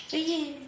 ये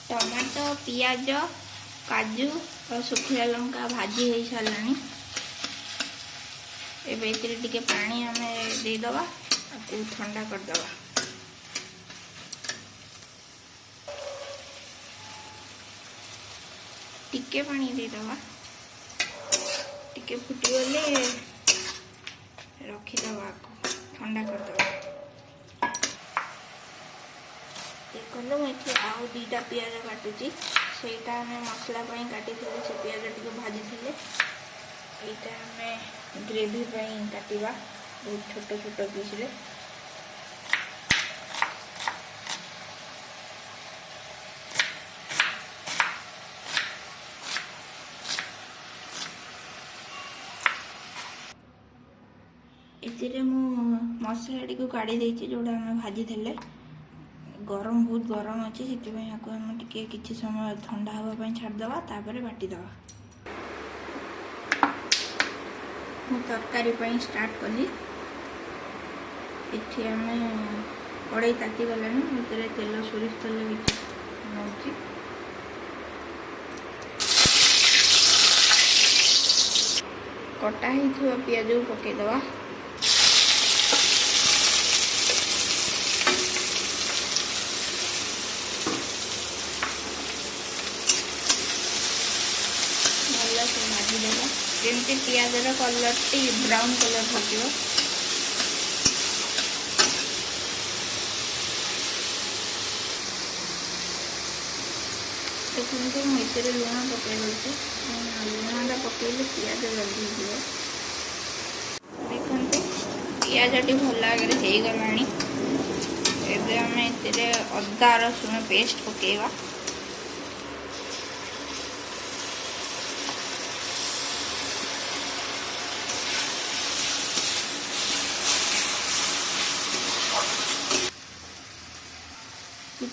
टमाटो पियाज काजू और सुखिला लंका भाजी हो सारा एवं टे पानी आम देदबा ठंडा करदबा टिके पानी देदबा टिके फुटीगले रखीदबा ठंडा करदबा देखो मुझे आउ दीटा पियाज काटुची से मसला काटी से पियाज टी भाजी थे यहाँ आम ग्रेवी काटिबा बहुत छोट छोट पीस रे इतने मु मसला टी काढ़ी देती जोड़ा आम भाजी थे गरम बहुत गरम अच्छे से आम कि समय ठंडा हाँवाई छाड़दे तापर बाटीदबा मु तरकारी स्टार्ट कली इठी आम कड़ई ताती गलानी तेल सोरिष तेल नौची कटा ही पियाज को पकईदबा भाजीदेवा जमी पियाजर कलर टी ब्राउन कलर हो देखते मुझे लुण पकई दूसरी लुणा पकईले पियाज जल्दी हो देखते पियाज टी भल आगे हो गला आम अदा रसुण पेस्ट पकईवा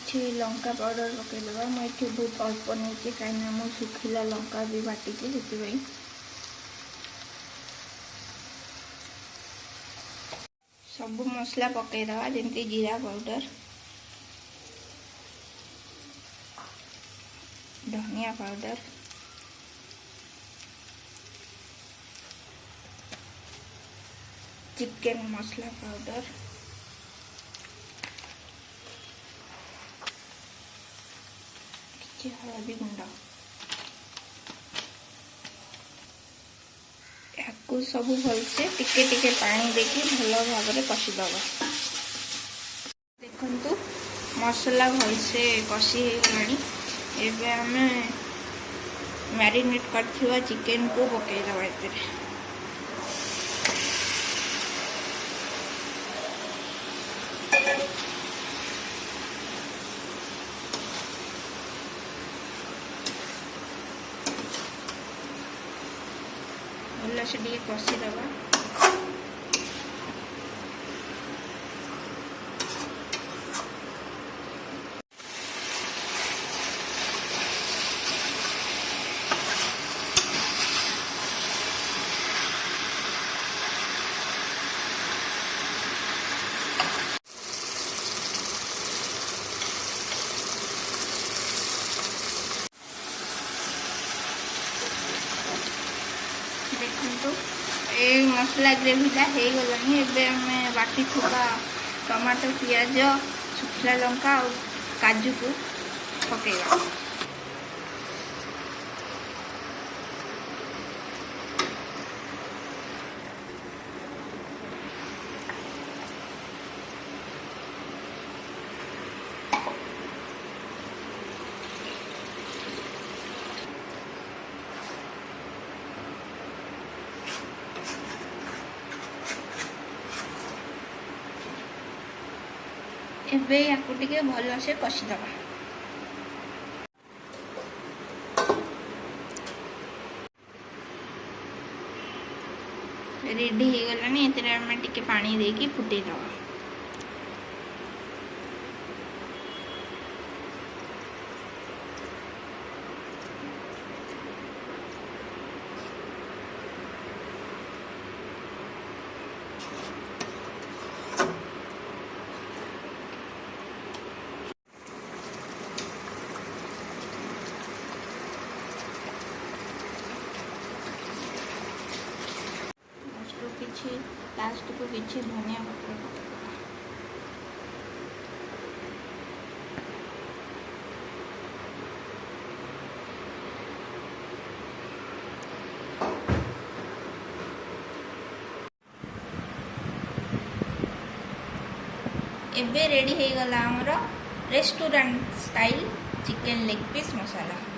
किसी लंका पाउडर पकईदबा मुझे बहुत अल्प नहीं कहीं मुझे सुखिला लंका भी बाटी से सब मसला पकईदबा जमी जीरा पाउडर धनिया पाउडर चिकन मसला पाउडर हलदी गुंड या सब भलसे टिके टिके पानी देके भल भाव कषिदबा देखु मसला भलसे कषि हो गला आम मैरिनेट कर चिकेन को पकईदबा एते भलसे टे कषिदबा देखो ये मसला ग्रेवीटा हो गलानी एवं बाटी थोड़ा टमाटो पियाज सुखिला लंका और काजू को पकेगा एबे याकू टिके भल से कषिदबा। रेडी हो गलानी एते आम टिके पानी देकी फुटे दबा। लास्ट को किसी धनिया पत्र पकेଇବା। एबे रेडी हो गला हमर restaurant style chicken leg piece मसाला।